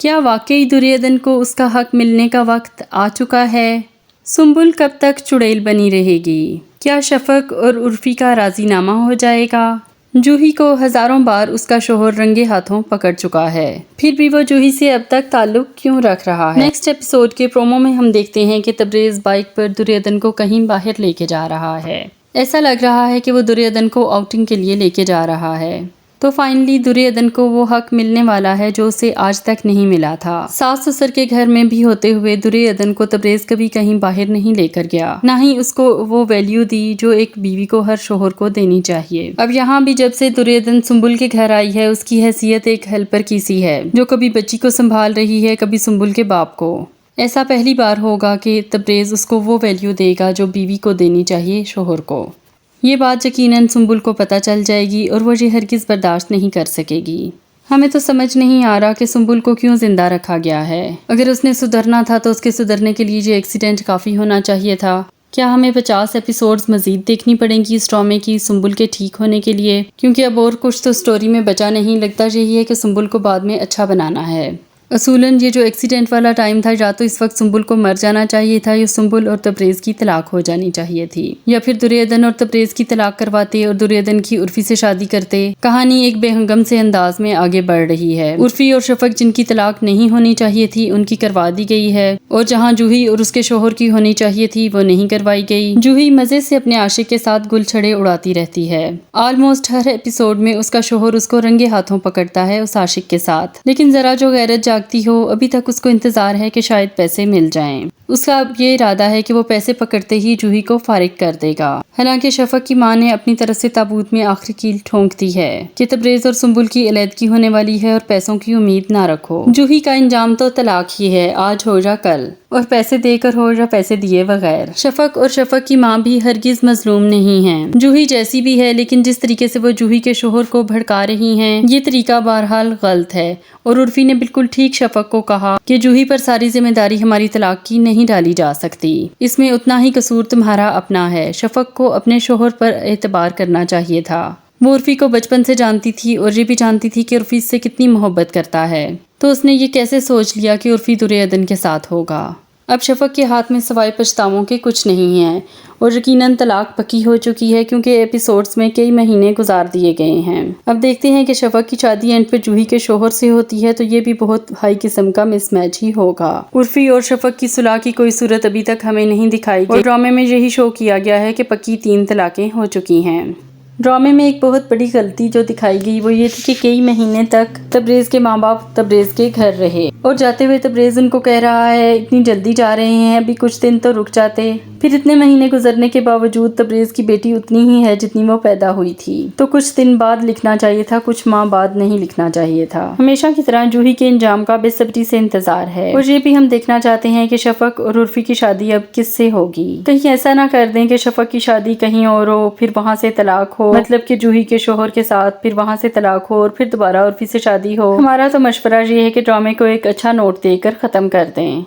کیا واقعی دریودھن کو اس کا حق ملنے کا وقت آ چکا ہے؟ سنبل کب تک چڑیل بنی رہے گی؟ کیا شفق اور عرفی کا راضی نامہ ہو جائے گا؟ جوہی کو ہزاروں بار اس کا شوہر رنگے ہاتھوں پکڑ چکا ہے، پھر بھی وہ جوہی سے اب تک تعلق کیوں رکھ رہا ہے؟ نیکسٹ ایپیسوڈ کے پرومو میں ہم دیکھتے ہیں کہ تبریز بائک پر دریودھن کو کہیں باہر لے کے جا رہا ہے۔ ایسا لگ رہا ہے کہ وہ دریودھن کو آؤٹنگ کے لیے لے کے جا رہا ہے۔ تو فائنلی دریودھن کو وہ حق ملنے والا ہے جو اسے آج تک نہیں ملا تھا۔ ساس سسر کے گھر میں بھی ہوتے ہوئے دریودھن کو تبریز کبھی کہیں باہر نہیں لے کر گیا، نہ ہی اس کو وہ ویلیو دی جو ایک بیوی کو ہر شوہر کو دینی چاہیے۔ اب یہاں بھی جب سے دریودھن سنبل کے گھر آئی ہے، اس کی حیثیت ایک ہیلپر کی سی ہے جو کبھی بچی کو سنبھال رہی ہے، کبھی سنبل کے باپ کو۔ ایسا پہلی بار ہوگا کہ تبریز اس کو وہ ویلیو دے گا جو بیوی کو دینی چاہیے شوہر کو۔ یہ بات یقیناً سنبل کو پتہ چل جائے گی اور وہ یہ ہرگز برداشت نہیں کر سکے گی۔ ہمیں تو سمجھ نہیں آ رہا کہ سنبل کو کیوں زندہ رکھا گیا ہے۔ اگر اس نے سدھرنا تھا تو اس کے سدھرنے کے لیے یہ ایکسیڈنٹ کافی ہونا چاہیے تھا۔ کیا ہمیں 50 ایپیسوڈز مزید دیکھنی پڑیں گی اس ڈرامے کی سنبل کے ٹھیک ہونے کے لیے؟ کیونکہ اب اور کچھ تو سٹوری میں بچا نہیں، لگتا یہی ہے کہ سنبل کو بعد میں اچھا بنانا ہے۔ اصولاً یہ جو ایکسیڈنٹ والا ٹائم تھا، یا تو اس وقت سنبل کو مر جانا چاہیے تھا یا سنبل اور تبریز کی طلاق ہو جانی چاہیے تھی، یا پھر دریودھن اور تبریز کی طلاق کرواتے اور دریودھن کی عرفی سے شادی کرتے۔ کہانی ایک بے ہنگم سے انداز میں آگے بڑھ رہی ہے۔ عرفی اور شفق جن کی طلاق نہیں ہونی چاہیے تھی ان کی کروا دی گئی ہے، اور جہاں جوہی اور اس کے شوہر کی ہونی چاہیے تھی وہ نہیں کروائی گئی۔ جوہی مزے سے اپنے عاشق کے ساتھ گل چھڑے اڑاتی رہتی ہے۔ آلموسٹ ہر ایپیسوڈ میں اس کا شوہر اس کو رنگے ہاتھوں پکڑتا ہے اس عاشق کے ساتھ، لیکن ذرا جو غیرت جاگتی ہو، ابھی تک اس کو انتظار ہے کہ شاید پیسے مل جائیں۔ اس کا اب یہ ارادہ ہے کہ وہ پیسے پکڑتے ہی جوہی کو فارغ کر دے گا۔ حالانکہ شفق کی ماں نے اپنی طرف سے تابوت میں آخری کیل ٹھونک دی ہے کہ تبریز اور سنبل کی علیحدگی ہونے والی ہے اور پیسوں کی امید نہ رکھو۔ جوہی کا انجام تو طلاق ہی ہے، آج ہو یا کل، اور پیسے دے کر ہو یا پیسے دیے بغیر۔ شفق اور شفق کی ماں بھی ہرگز مظلوم نہیں ہیں۔ جوہی جیسی بھی ہے، لیکن جس طریقے سے وہ جوہی کے شوہر کو بھڑکا رہی ہیں، یہ طریقہ بہرحال غلط ہے۔ اور عرفی نے بالکل ٹھیک شفق کو کہا کہ جوہی پر ساری ذمہ داری ہماری طلاق کی نہیں ڈالی جا سکتی، اس میں اتنا ہی قصور تمہارا اپنا ہے۔ شفق کو اپنے شوہر پر اعتبار کرنا چاہیے تھا۔ وہ عرفی کو بچپن سے جانتی تھی اور یہ بھی جانتی تھی کہ عرفی اس سے کتنی محبت کرتا ہے، تو اس نے یہ کیسے سوچ لیا کہ عرفی دریودھن کے ساتھ ہوگا؟ اب شفق کے ہاتھ میں سوائے پچھتاووں کے کچھ نہیں ہے، اور یقیناً طلاق پکی ہو چکی ہے کیونکہ ایپیسوڈز میں کئی مہینے گزار دیے گئے ہیں۔ اب دیکھتے ہیں کہ شفق کی شادی اینڈ پہ جوہی کے شوہر سے ہوتی ہے تو یہ بھی بہت ہائی قسم کا مس میچ ہی ہوگا۔ عرفی اور شفق کی صلح کی کوئی صورت ابھی تک ہمیں نہیں دکھائی گئی، اور ڈرامے میں یہی شو کیا گیا ہے کہ پکی 3 طلاقیں ہو چکی ہیں۔ ڈرامے میں ایک بہت بڑی غلطی جو دکھائی گئی وہ یہ تھی کہ کئی مہینے تک تبریز کے ماں باپ تبریز کے گھر رہے، اور جاتے ہوئے تبریز ان کو کہہ رہا ہے اتنی جلدی جا رہے ہیں، ابھی کچھ دن تو رک جاتے۔ پھر اتنے مہینے گزرنے کے باوجود تبریز کی بیٹی اتنی ہی ہے جتنی وہ پیدا ہوئی تھی، تو کچھ دن بعد لکھنا چاہیے تھا، کچھ ماہ بعد نہیں لکھنا چاہیے تھا۔ ہمیشہ کی طرح جوہی کے انجام کا بے صبری سے انتظار ہے، اور یہ بھی ہم دیکھنا چاہتے ہیں کہ شفق اور عرفی کی شادی اب کس سے ہوگی۔ کہیں ایسا نہ کر دیں کہ شفق کی شادی کہیں اور ہو، پھر وہاں سے طلاق ہو، مطلب کہ جوہی کے شوہر کے ساتھ، پھر وہاں سے طلاق ہو اور پھر دوبارہ عرفی سے شادی ہو۔ ہمارا تو مشورہ یہ ہے کہ ڈرامے کو ایک اچھا نوٹ دے کر ختم کر دیں۔